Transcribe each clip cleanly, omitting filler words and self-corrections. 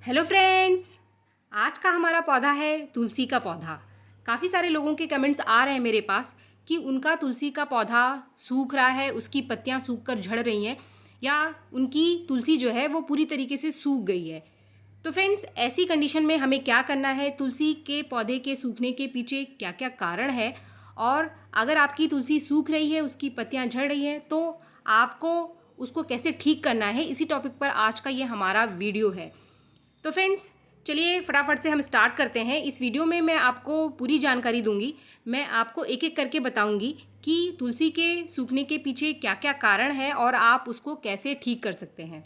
Hello friends. आज का हमारा पौधा है तुलसी का पौधा। काफ़ी सारे लोगों के कमेंट्स आ रहे हैं मेरे पास कि उनका तुलसी का पौधा सूख रहा है, उसकी पत्तियां सूख कर झड़ रही हैं या उनकी तुलसी जो है वो पूरी तरीके से सूख गई है। तो फ्रेंड्स, ऐसी कंडीशन में हमें क्या करना है, तुलसी के पौधे के सूखने के पीछे क्या क्या कारण है, और अगर आपकी तुलसी सूख रही है, उसकी पत्तियां झड़ रही हैं, तो आपको उसको कैसे ठीक करना है, इसी टॉपिक पर आज का ये हमारा वीडियो है। तो फ्रेंड्स, चलिए फटाफट से हम स्टार्ट करते हैं। इस वीडियो में मैं आपको पूरी जानकारी दूंगी। मैं आपको एक एक करके बताऊंगी कि तुलसी के सूखने के पीछे क्या क्या कारण है और आप उसको कैसे ठीक कर सकते हैं।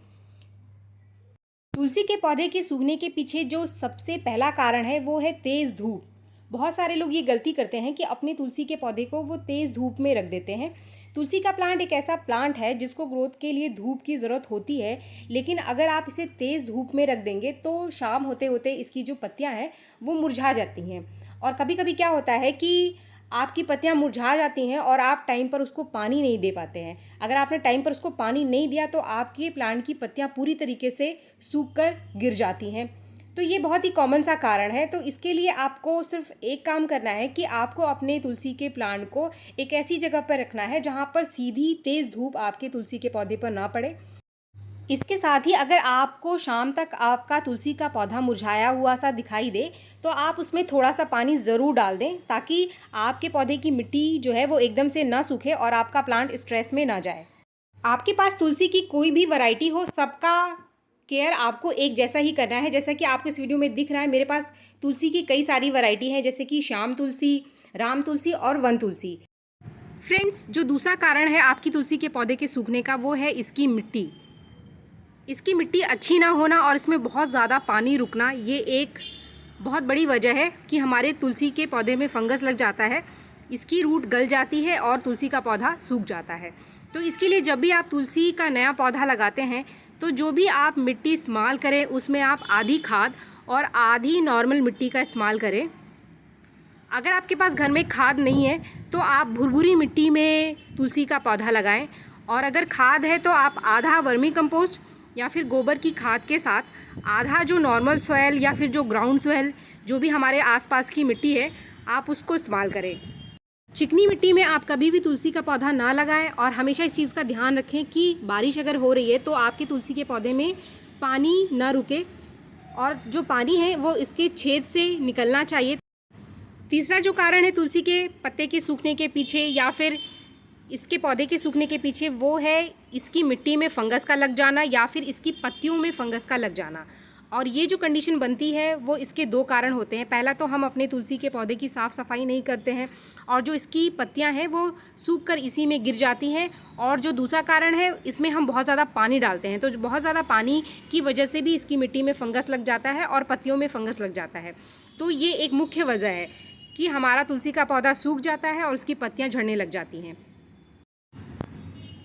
तुलसी के पौधे के सूखने के पीछे जो सबसे पहला कारण है वो है तेज़ धूप। बहुत सारे लोग ये गलती करते हैं कि अपने तुलसी के पौधे को वो तेज़ धूप में रख देते हैं। तुलसी का प्लांट एक ऐसा प्लांट है जिसको ग्रोथ के लिए धूप की ज़रूरत होती है, लेकिन अगर आप इसे तेज़ धूप में रख देंगे तो शाम होते होते इसकी जो पत्तियां हैं वो मुरझा जाती हैं। और कभी कभी क्या होता है कि आपकी पत्तियां मुरझा जाती हैं और आप टाइम पर उसको पानी नहीं दे पाते हैं। अगर आपने टाइम पर उसको पानी नहीं दिया तो आपके प्लांट की पत्तियां पूरी तरीके से सूख कर गिर जाती हैं। तो ये बहुत ही कॉमन सा कारण है। तो इसके लिए आपको सिर्फ एक काम करना है कि आपको अपने तुलसी के प्लांट को एक ऐसी जगह पर रखना है जहाँ पर सीधी तेज़ धूप आपके तुलसी के पौधे पर ना पड़े। इसके साथ ही अगर आपको शाम तक आपका तुलसी का पौधा मुरझाया हुआ सा दिखाई दे तो आप उसमें थोड़ा सा पानी ज़रूर डाल दें, ताकि आपके पौधे की मिट्टी जो है वो एकदम से ना सूखे और आपका प्लांट स्ट्रेस में ना जाए। आपके पास तुलसी की कोई भी वैरायटी हो, सबका केयर आपको एक जैसा ही करना है। जैसा कि आपको इस वीडियो में दिख रहा है, मेरे पास तुलसी की कई सारी वैरायटी हैं, जैसे कि श्याम तुलसी, राम तुलसी और वन तुलसी। फ्रेंड्स, जो दूसरा कारण है आपकी तुलसी के पौधे के सूखने का वो है इसकी मिट्टी। इसकी मिट्टी अच्छी ना होना और इसमें बहुत ज़्यादा पानी रुकना, ये एक बहुत बड़ी वजह है कि हमारे तुलसी के पौधे में फंगस लग जाता है, इसकी रूट गल जाती है और तुलसी का पौधा सूख जाता है। तो इसके लिए जब भी आप तुलसी का नया पौधा लगाते हैं तो जो भी आप मिट्टी इस्तेमाल करें उसमें आप आधी खाद और आधी नॉर्मल मिट्टी का इस्तेमाल करें। अगर आपके पास घर में खाद नहीं है तो आप भुरभुरी मिट्टी में तुलसी का पौधा लगाएं, और अगर खाद है तो आप आधा वर्मी कंपोस्ट या फिर गोबर की खाद के साथ आधा जो नॉर्मल सॉयल या फिर जो ग्राउंड सॉयल, जो भी हमारे आसपास की मिट्टी है, आप उसको इस्तेमाल करें। चिकनी मिट्टी में आप कभी भी तुलसी का पौधा ना लगाएं, और हमेशा इस चीज़ का ध्यान रखें कि बारिश अगर हो रही है तो आपके तुलसी के पौधे में पानी ना रुके, और जो पानी है वो इसके छेद से निकलना चाहिए। तीसरा जो कारण है तुलसी के पत्ते के सूखने के पीछे या फिर इसके पौधे के सूखने के पीछे, वो है इसकी मिट्टी में फंगस का लग जाना या फिर इसकी पत्तियों में फंगस का लग जाना। और ये जो कंडीशन बनती है वो इसके दो कारण होते हैं। पहला तो हम अपने तुलसी के पौधे की साफ़ सफाई नहीं करते हैं और जो इसकी पत्तियां हैं वो सूख कर इसी में गिर जाती हैं, और जो दूसरा कारण है इसमें हम बहुत ज़्यादा पानी डालते हैं, तो बहुत ज़्यादा पानी की वजह से भी इसकी मिट्टी में फंगस लग जाता है और पत्तियों में फंगस लग जाता है। तो ये एक मुख्य वजह है कि हमारा तुलसी का पौधा सूख जाता है और उसकी पत्तियाँ झड़ने लग जाती हैं।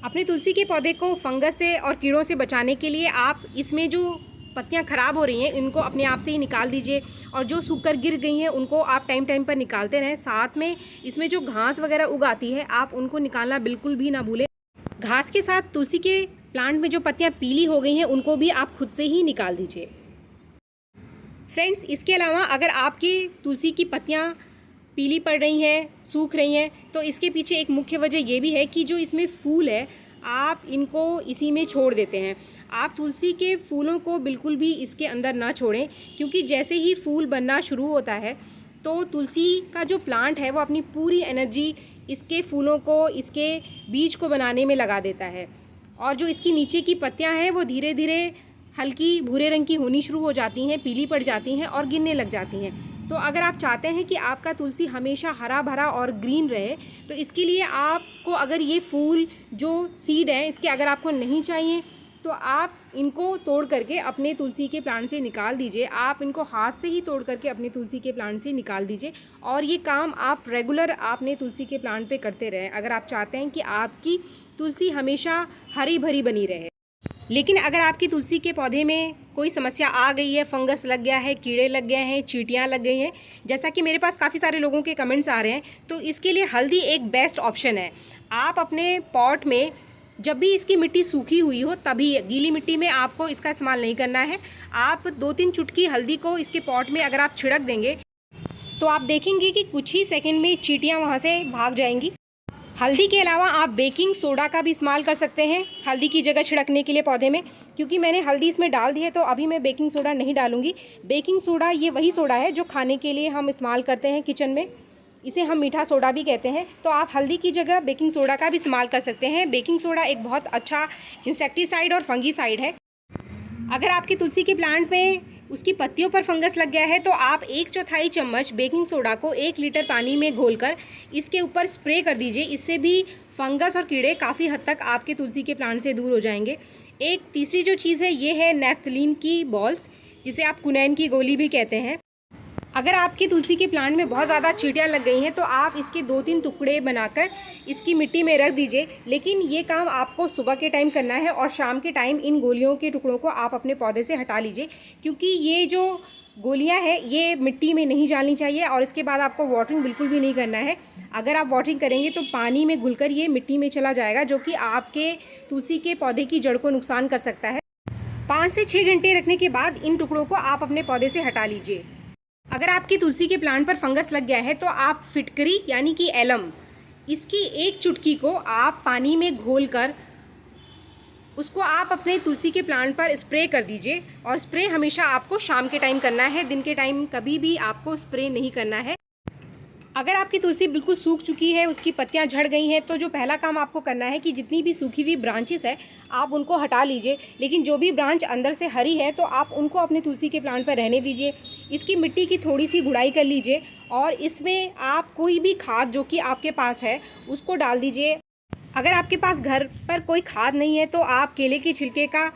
अपने तुलसी के पौधे को फंगस से और कीड़ों से बचाने के लिए आप इसमें जो पत्तियां ख़राब हो रही हैं इनको अपने आप से ही निकाल दीजिए, और जो सूख कर गिर गई हैं उनको आप टाइम टाइम पर निकालते रहें। साथ में इसमें जो घास वगैरह उगाती है आप उनको निकालना बिल्कुल भी ना भूलें। घास के साथ तुलसी के प्लांट में जो पत्तियां पीली हो गई हैं उनको भी आप खुद से ही निकाल दीजिए। फ्रेंड्स, इसके अलावा अगर आपकी तुलसी की पत्तियाँ पीली पड़ रही हैं, सूख रही हैं, तो इसके पीछे एक मुख्य वजह ये भी है कि जो इसमें फूल है आप इनको इसी में छोड़ देते हैं। आप तुलसी के फूलों को बिल्कुल भी इसके अंदर ना छोड़ें, क्योंकि जैसे ही फूल बनना शुरू होता है तो तुलसी का जो प्लांट है वो अपनी पूरी एनर्जी इसके फूलों को, इसके बीज को बनाने में लगा देता है, और जो इसकी नीचे की पत्तियां हैं वो धीरे धीरे हल्की भूरे रंग की होनी शुरू हो जाती हैं, पीली पड़ जाती हैं और गिरने लग जाती हैं। तो अगर आप चाहते हैं कि आपका तुलसी हमेशा हरा भरा और ग्रीन रहे, तो इसके लिए आपको, अगर ये फूल जो सीड हैं इसके अगर आपको नहीं चाहिए तो आप इनको तोड़ करके अपने तुलसी के प्लांट से निकाल दीजिए। आप इनको हाथ से ही तोड़ करके अपने तुलसी के प्लांट से निकाल दीजिए, और ये काम आप रेगुलर अपने तुलसी के प्लांट पे करते रहें अगर आप चाहते हैं कि आपकी तुलसी हमेशा हरी भरी बनी रहे। लेकिन अगर आपकी तुलसी के पौधे में कोई समस्या आ गई है, फंगस लग गया है, कीड़े लग गए हैं, चींटियाँ लग गई हैं, जैसा कि मेरे पास काफ़ी सारे लोगों के कमेंट्स आ रहे हैं, तो इसके लिए हल्दी एक बेस्ट ऑप्शन है। आप अपने पॉट में जब भी इसकी मिट्टी सूखी हुई हो तभी, गीली मिट्टी में आपको इसका इस्तेमाल नहीं करना है। आप 2-3 चुटकी हल्दी को इसके पॉट में अगर आप छिड़क देंगे तो आप देखेंगे कि कुछ ही सेकंड में चींटियाँ वहाँ से भाग जाएंगी। हल्दी के अलावा आप बेकिंग सोडा का भी इस्तेमाल कर सकते हैं हल्दी की जगह छिड़कने के लिए पौधे में। क्योंकि मैंने हल्दी इसमें डाल दी है तो अभी मैं बेकिंग सोडा नहीं डालूंगी। बेकिंग सोडा ये वही सोडा है जो खाने के लिए हम इस्तेमाल करते हैं किचन में, इसे हम मीठा सोडा भी कहते हैं। तो आप हल्दी की जगह बेकिंग सोडा का भी इस्तेमाल कर सकते हैं। बेकिंग सोडा एक बहुत अच्छा इंसेक्टिसाइड और फंगीसाइड है। अगर आपकी तुलसी के प्लांट में उसकी पत्तियों पर फंगस लग गया है तो आप 1/4 चम्मच बेकिंग सोडा को 1 लीटर पानी में घोलकर इसके ऊपर स्प्रे कर दीजिए। इससे भी फंगस और कीड़े काफ़ी हद तक आपके तुलसी के प्लांट से दूर हो जाएंगे। एक तीसरी जो चीज़ है ये है नेफ्थलीन की बॉल्स, जिसे आप कुनैन की गोली भी कहते हैं। अगर आपकी तुलसी के प्लांट में बहुत ज़्यादा चींटियाँ लग गई हैं तो आप इसके 2-3 टुकड़े बनाकर इसकी मिट्टी में रख दीजिए। लेकिन ये काम आपको सुबह के टाइम करना है और शाम के टाइम इन गोलियों के टुकड़ों को आप अपने पौधे से हटा लीजिए, क्योंकि ये जो गोलियां हैं ये मिट्टी में नहीं डालनी चाहिए। और इसके बाद आपको वाटरिंग बिल्कुल भी नहीं करना है। अगर आप वाटरिंग करेंगे तो पानी में घुलकर ये मिट्टी में चला जाएगा, जो कि आपके तुलसी के पौधे की जड़ को नुकसान कर सकता है। 5 से 6 घंटे रखने के बाद इन टुकड़ों को आप अपने पौधे से हटा लीजिए। अगर आपकी तुलसी के प्लांट पर फंगस लग गया है तो आप फिटकरी यानी कि एलम, इसकी 1 चुटकी को आप पानी में घोलकर उसको आप अपने तुलसी के प्लांट पर स्प्रे कर दीजिए। और स्प्रे हमेशा आपको शाम के टाइम करना है, दिन के टाइम कभी भी आपको स्प्रे नहीं करना है। अगर आपकी तुलसी बिल्कुल सूख चुकी है, उसकी पत्तियां झड़ गई हैं, तो जो पहला काम आपको करना है कि जितनी भी सूखी हुई ब्रांचेस है आप उनको हटा लीजिए। लेकिन जो भी ब्रांच अंदर से हरी है तो आप उनको अपने तुलसी के प्लांट पर रहने दीजिए। इसकी मिट्टी की थोड़ी सी गुड़ाई कर लीजिए और इसमें आप कोई भी खाद जो कि आपके पास है उसको डाल दीजिए। अगर आपके पास घर पर कोई खाद नहीं है तो आप केले के छिलके का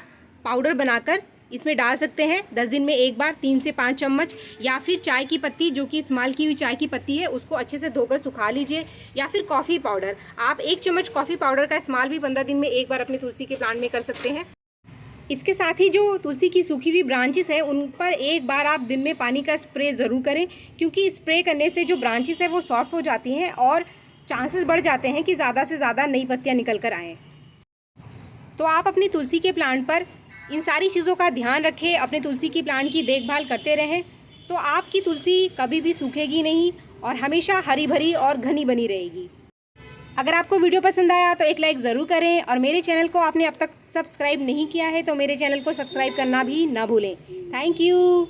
पाउडर बनाकर इसमें डाल सकते हैं 10 दिन में एक बार 3 से 5 चम्मच। या फिर चाय की पत्ती, जो कि इस्तेमाल की हुई चाय की पत्ती है, उसको अच्छे से धोकर सुखा लीजिए। या फिर कॉफ़ी पाउडर, आप 1 चम्मच कॉफ़ी पाउडर का इस्तेमाल भी 15 दिन में एक बार अपनी तुलसी के प्लांट में कर सकते हैं। इसके साथ ही जो तुलसी की सूखी हुई ब्रांचेस है उन पर एक बार आप दिन में पानी का स्प्रे ज़रूर करें, क्योंकि स्प्रे करने से जो ब्रांचेस है वो सॉफ्ट हो जाती हैं और चांसेस बढ़ जाते हैं कि ज़्यादा से ज़्यादा नई पत्तियाँ निकल कर आएँ। तो आप अपनी तुलसी के प्लांट पर इन सारी चीज़ों का ध्यान रखें, अपने तुलसी की प्लांट की देखभाल करते रहें, तो आपकी तुलसी कभी भी सूखेगी नहीं और हमेशा हरी भरी और घनी बनी रहेगी। अगर आपको वीडियो पसंद आया तो एक लाइक ज़रूर करें और मेरे चैनल को आपने अब तक सब्सक्राइब नहीं किया है तो मेरे चैनल को सब्सक्राइब करना भी ना भूलें। Thank you.